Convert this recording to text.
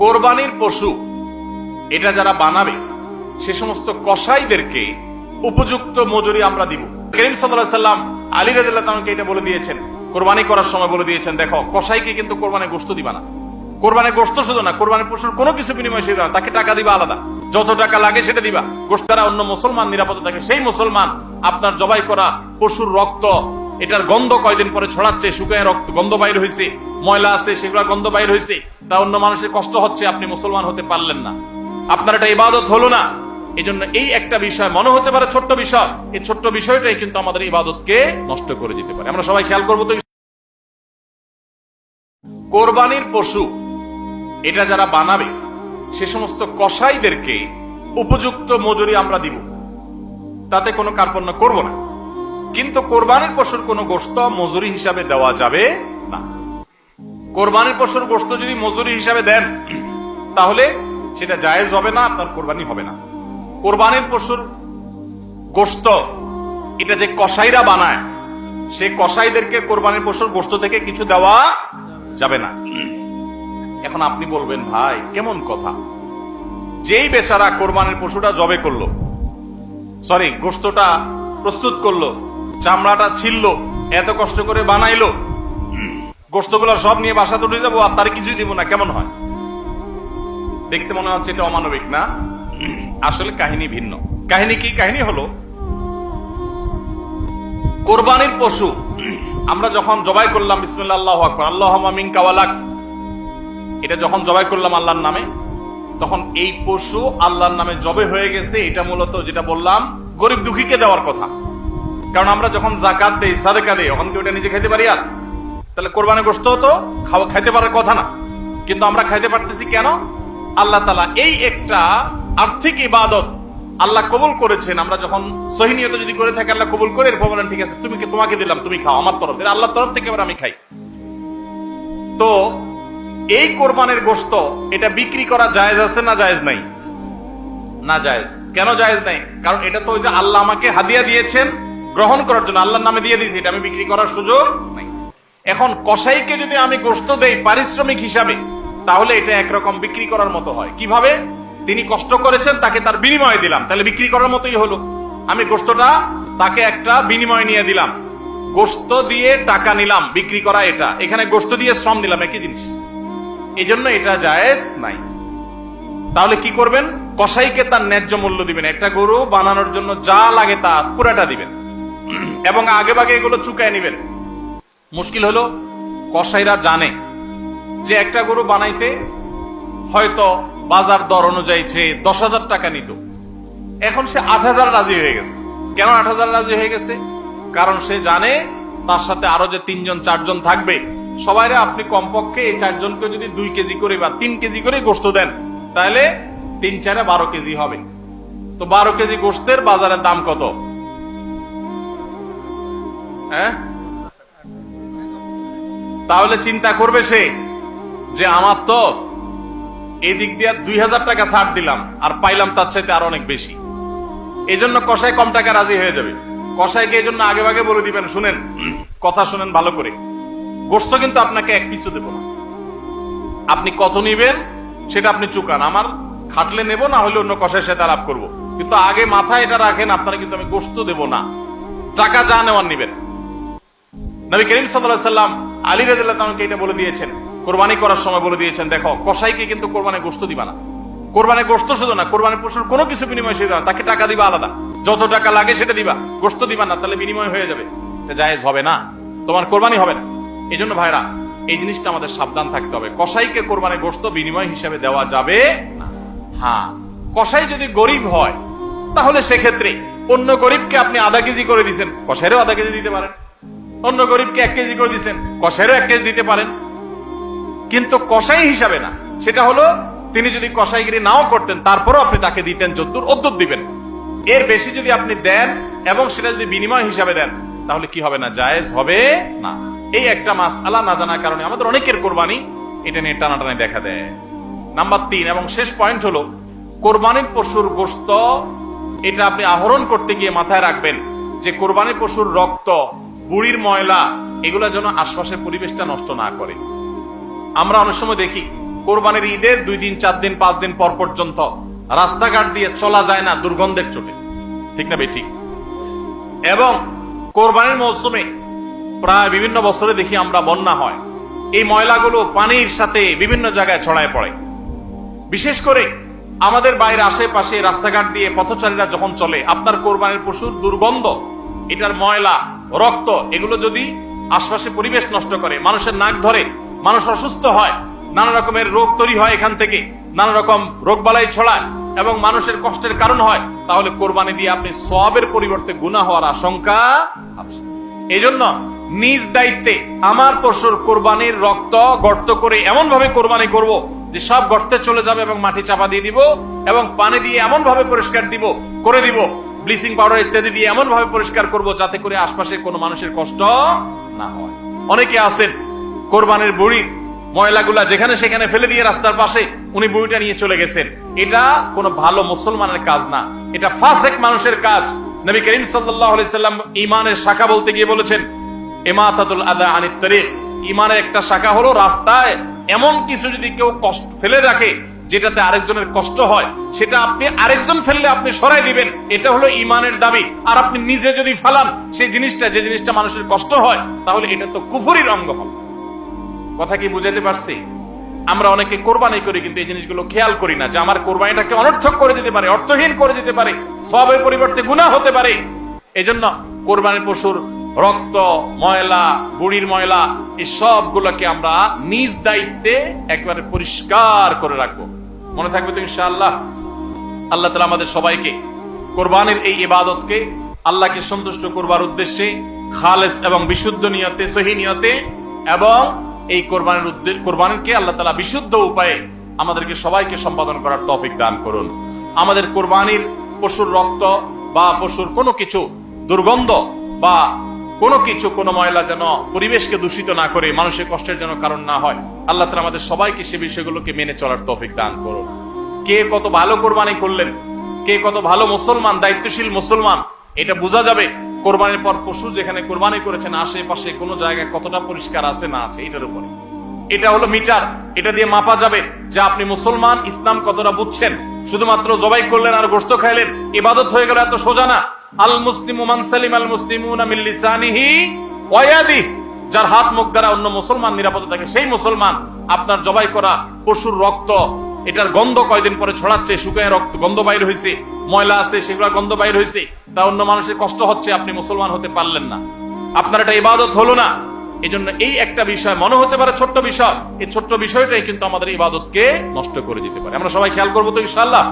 কোরবানির পশু এটা যারা বানাবে সে সমস্ত কসাইদেরকে উপযুক্ত মজুরি আমরা দিব। করিম সাল্লাল্লাহু আলাইহি সাল্লাম আলী রাদিয়াল্লাহু তাআলাকে এটা বলে দিয়েছেন, কোরবানি করার সময় বলে দিয়েছেন, দেখো কসাইকে কিন্তু কোরবানির গোশত দিবা না। কোরবানির গোশত শুধু না, কোরবানির পশুর কোনো কিছু বিনিময় সে তাকে টাকা দিবা আলাদা, যত টাকা লাগে সেটা দিবা। গোশত দ্বারা অন্য মুসলমান নিরাপদ থাকে। সেই মুসলমান আপনার জবাই করা পশুর রক্ত এটার গন্ধ কয়দিন পরে ছড়াচ্ছে, শুকায় রক্ত গন্ধ বাইর হয়েছে, ময়লা আছে সেগুলোর গন্ধ বাইর হয়েছে, তা অন্য মানুষের কষ্ট হচ্ছে, আপনি মুসলমান হতে পারলেন না, আপনার এটা ইবাদত হলো না। এই জন্য এই একটা বিষয় মনে হতে পারে ছোট্ট বিষয়, এই ছোট্ট বিষয়টাই কিন্তু আমাদের ইবাদতকে নষ্ট করে দিতে পারে। আমরা সবাই খেয়াল করবো তো। কোরবানির পশু এটা যারা বানাবে সে সমস্ত কসাইদেরকে উপযুক্ত মজুরি আমরা দিব, তাতে কোনো কার্পণ্য করব না। কিন্তু কোরবানির পশুর কোনো গোশত মজুরি হিসাবে দেওয়া যাবে না। কোরবানির পশুর গোশত যদি মজুরি হিসাবে দেন তাহলে সেটা জায়েজ হবে না, আপনার কোরবানি হবে না। কোরবানির পশুর গোশত এটা যে কসাইরা বানায় সে কসাইদেরকে কোরবানির পশুর গোশত থেকে কিছু দেওয়া যাবে না। এখন আপনি বলবেন, ভাই কেমন কথা, যেই বেচারা কোরবানির পশুটা জবে করলো, সরি গোশতটা প্রস্তুত করলো, চামড়াটা ছিললো, এত কষ্ট করে বানাইলো, গোশতগুলো সব নিয়ে বাসা তুলে যাবো আর তার কিছুই দিব না, কেমন হয়? দেখতে মনে হচ্ছে এটা অমানবিক না? আসলে কাহিনী ভিন্ন। কাহিনী কি? কাহিনী হলো কোরবানির পশু আমরা যখন জবাই করলাম, বিসমিল্লাহ আল্লাহু আকবার, আল্লাহুম্মা মিনকা ওয়ালাক, এটা যখন জবাই করলাম আল্লাহর নামে, তখন এই পশু আল্লাহর নামে জবে হয়ে গেছে। এটা মূলত যেটা বললাম গরিব দুঃখীকে দেওয়ার কথা। কারণ আমরা যখন যাকাত দেই, সাদেকা দেই, তখন কি ওটা নিজে খাইতে পারি? আর তাহলে কোরবানির গোশত তো খাইতে পারার কথা না, কিন্তু আমরা খাইতে পারতেছি কেন? আল্লাহ তাআলা এই একটা আর্থিক ইবাদত আল্লাহ কবুল করেছেন। আমরা যখন সহি নিয়ত যদি করে থাকি আল্লাহ কবুল করে, এরপর বলেন ঠিক আছে তোমাকে দিলাম, তুমি খাও আমার তরফ থেকে, আল্লাহর তরফ থেকে এবার আমি খাই। তো এই কোরবানির গোশত এটা বিক্রি করা জায়েজ আছে না জায়েজ নাই? না জায়েজ। কেন জায়েজ নাই? কারণ এটা তো ওই যে আল্লাহ আমাকে হাদিয়া দিয়েছেন গ্রহণ করার জন্য, আল্লাহর নামে দিয়ে দিয়েছি, এটা আমি বিক্রি করার সুযোগ নাই। এখন কসাইকে যদি আমি গোশত দেই পারিশ্রমিক হিসাবে, তাহলে এটা একরকম বিক্রি করার মতো হয়। কিভাবে? তিনি কষ্ট করেছেন, তাকে তার বিনিময় দিলাম, তাহলে বিক্রি করার মতোই হলো। আমি গোশতটা তাকে একটা বিনিময় নিয়ে দিলাম, গোশত দিয়ে টাকা নিলাম, বিক্রি করা এটা, এখানে গোশত দিয়ে শ্রম দিলাম, একই জিনিস। এই জন্য এটা জায়েজ নাই। তাহলে কি করবেন? কসাইকে তার ন্যায্য মূল্য দিবেন, একটা গরু বানানোর জন্য যা লাগে তা পুরাটা দিবেন এবং আগে ভাগে এগুলো চুকায় নিবেন। মুশকিল হলো কসাইরা জানে যে একটা গরু বানাইতে হয়তো বাজার দর অনুযায়ী সে 10,000 টাকা নিত, এখন সে 8,000 রাজি হয়ে গেছে। কেন 8,000 রাজি হয়ে গেছে? কারণ সে জানে তার সাথে আরো যে 3-4 জন থাকবে, সবাইরে আপনি কমপক্ষে এই 4 জনকে যদি 2 কেজি করে বা 3 কেজি করে গোশত দেন, তাহলে 3-4 12 কেজি হবে। তো 12 কেজি গোশতের বাজারের দাম কত? হ্যাঁ, তাহলে চিন্তা করবে সে যে আমার তো এই দিক দিয়ে 2,000 টাকা ছাড় দিলাম আর পাইলাম তার চাইতে আরো অনেক বেশি। এই জন্য কসাই কম টাকা রাজি হয়ে যাবে। কসাইকে এই জন্য আগে ভাগে বলে দিবেন, শুনেন, কথা শুনেন ভালো করে, গোশত কিন্তু আপনাকে এক পিছু দেব না, আপনি কত নিবেন সেটা আপনি চুকান, আমার খাটলে নেব, না হলে অন্য কসাইয়ের সাথে আলাপ করবো, কিন্তু আগে মাথায় এটা রাখেন আপনারা কিন্তু আমি গোশত দেব না, টাকা যা নেওয়ার নিবেন। নবী করিম সাল্লাল্লাহু আলাইহি সাল্লাম আলী রাদিয়াল্লাহু তাআলাকে এটা বলে দিয়েছেন, কোরবানি করার সময় বলে দিয়েছেন, দেখো কসাইকে কিন্তু কোরবানির গোশত দিবা না। কোরবানির গোশত শুধু না, কোরবানির পশুর কোনো কিছু বিনিময় সে দেওয়া, তাকে টাকা দিবা আলাদা, যত টাকা লাগে সেটা দিবা, গোশত দিবা না, তাহলে বিনিময় হয়ে যাবে, এটা জায়েজ হবে না, তোমার কোরবানি হবে না। এই জন্য ভাইরা এই জিনিসটা আমাদের সাবধান থাকতে হবে, কসাইকে কোরবানির গোশত বিনিময় হিসাবে দেওয়া যাবে না। হ্যাঁ, কসাই যদি গরিব হয় তাহলে সেক্ষেত্রে অন্য গরিবকে আপনি আধা কেজি করে দিচ্ছেন, কসাইরও আধা কেজি দিতে পারেন, অন্য গরিবকে 1 কেজি করে দিচ্ছেন, কসাইরও 1 কেজি দিতে পারেন, কিন্তু কসাই হিসাবে না। সেটা হলো তিনি যদি কসাইগিরি নাও করতেন তারপরও আপনি তাকে দিতেন যদ্দুর অদ্দুর দিবেন। এর বেশি যদি আপনি দেন এবং সেটা যদি বিনিময় হিসাবে দেন তাহলে কি হবে না? জায়েজ হবে না। এই একটা মাসআলা না জানার কারণে আমাদের অনেকের কোরবানি এটা নিয়ে টানাটানি দেখা দেয়। নাম্বার 3 এবং শেষ পয়েন্ট হলো কোরবানির পশুর গোশত এটা আপনি আহরণ করতে গিয়ে মাথায় রাখবেন যে কোরবানির পশুর রক্ত, বুড়ির ময়লা, এগুলো যেন আশপাশের পরিবেশটা নষ্ট না করে। আমরা অনেক সময় দেখি কোরবানির ঈদের 2 দিন 4 দিন 5 দিন পর পর্যন্ত রাস্তাঘাট দিয়ে চলা যায় না দুর্গন্ধের চোটে, ঠিক না বেঠিক? এবং কোরবানির মৌসুমে প্রায় বিভিন্ন বছরে দেখি আমরা বন্যা হয়, এই ময়লাগুলো পানির সাথে বিভিন্ন জায়গায় ছড়ায় পড়ে। বিশেষ করে আমাদের বাইরে আশেপাশে রাস্তাঘাট দিয়ে পথচারীরা যখন চলে, আপনার কোরবানির পশুর দুর্গন্ধ, এটার ময়লা, রক্ত, এগুলো যদি আশপাশে পরিবেশ নষ্ট করে, মানুষের নাক ধরে, মানুষ অসুস্থ হয়, নানা রকমের রোগ তৈরি হয়, এখান থেকে নানা রকম রোগবালাই ছড়ায় এবং মানুষের কষ্টের কারণ হয়, তাহলে কোরবানি দিয়ে আপনি সওয়াবের পরিবর্তে গুনাহ হওয়ার আশঙ্কা আছে। এই জন্য নিজ দায়িত্বে আমার পশুর কোরবানির রক্ত গর্ত করে এমন ভাবে কোরবানি করব যে সব গর্তে চলে যাবে এবং মাটি চাপা দিয়ে দিব এবং পানি দিয়ে এমন ভাবে পরিষ্কার করে দিব, ব্লিচিং পাউডার ইত্যাদি দিয়ে এমন ভাবে পরিষ্কার করব যাতে করে আশপাশের কোনো মানুষের কষ্ট না হয়। অনেকে আছেন কোরবানির বুড়ির ময়লাগুলা যেখানে সেখানে ফেলে দিয়ে রাস্তার পাশে উনি বুড়িটা নিয়ে চলে গেছেন। এটা কোনো ভালো মুসলমানের কাজ না, এটা ফাসেক মানুষের কাজ। নবী করিম সাল্লাল্লাহু আলাইহি সাল্লাম ঈমানের শাখা বলতে গিয়ে বলেছেন, ইমাতাতুল আযা আনিত তারিক, ঈমানের একটা শাখা হলো রাস্তায় এমন কিছু যদি কেউ কষ্ট ফেলে রাখে যেটাতে আরেকজনের কষ্ট হয়, সেটা আপনি আরেকজন ফেললে আপনি সরাই দিবেন, এটা হলো ঈমানের দাবি। আর আপনি নিজে যদি ফালান সেই জিনিসটা, যে জিনিসটা মানুষের কষ্ট হয়, তাহলে এটা তো কুফরির অঙ্গ হবে। কথা কি বুঝাতে পারছি? আমরা অনেকে কোরবানি করি কিন্তু এই জিনিসগুলো খেয়াল করি না যে আমার কোরবানিটাকে অনর্থক করে দিতে পারে, অর্থহীন করে দিতে পারে, সওয়াবের পরিবর্তে গুনাহ হতে পারে। এজন্য কোরবানির পশুর রক্ত, ময়লা, বুড়ির ময়লা, এই সবগুলোকে আমরা নিজ দায়িত্বে একেবারে পরিষ্কার করে রাখবো। মনে থাকবে তো ইনশাআল্লাহ? আল্লাহ তাআলা আমাদের সবাইকে কোরবানির এই ইবাদতকে আল্লাহকে সন্তুষ্ট করবার উদ্দেশ্যে খালেস এবং বিশুদ্ধ নিয়তে, সহি নিয়তে, এবং এই কোরবানিকে আল্লাহ তাআলা বিশুদ্ধ উপায়ে আমাদেরকে সবাইকে সম্পাদন করার তৌফিক দান করুন। আমাদের কোরবানির পশুর রক্ত বা পশুর কোনো কিছু দুর্গন্ধ বা কোনো কিছু, কোনো ময়লা যেন পরিবেশকে দূষিত না করে, মানুষের কষ্টের যেন কারণ না হয়। আল্লাহ তাআলা আমাদের সবাইকে সে বিষয়গুলোকে মেনে চলার তৌফিক দান করুন। কে কত ভালো কোরবানি করলেন, কে কত ভালো মুসলমান, দায়িত্বশীল মুসলমান, এটা বোঝা যাবে কোরবানির পর পশু যেখানে কোরবানি করেছেন আশেপাশে কোনো জায়গায় কতটা পরিষ্কার আছে না আছে, এটার উপরে। এটা হলো মিটার, এটা দিয়ে মাপা যাবে যে আপনি মুসলমান, ইসলাম কতটা বুঝছেন। শুধুমাত্র জবাই করলেন আর গোশত খাইলেন ইবাদত হয়ে গেল, এত সোজা না। আল মুসলিমু মান সালিমাল মুসলিমুনা মিন লিসানিহি ওয়া ইয়াদিহি, যার হাত মুখ দ্বারা অন্য মুসলমান নিরাপদ থাকে, সেই মুসলমান। আপনার জবাই করা পশুর রক্ত, এটার গন্ধ কয়দিন পরে ছড়াচ্ছে, শুকায় রক্ত গন্ধ বাইর হয়েছে, ময়লা আছে সেগুলোর গন্ধ বাইর হয়েছে, তা অন্য মানুষের কষ্ট হচ্ছে, আপনি মুসলমান হতে পারলেন না, আপনার এটা ইবাদত হলো না। এই জন্য এই একটা বিষয় মনে হতে পারে ছোট্ট বিষয়, এই ছোট্ট বিষয়টাই কিন্তু আমাদের ইবাদতকে নষ্ট করে দিতে পারে। আমরা সবাই খেয়াল করবো তো ইনশাআল্লাহ?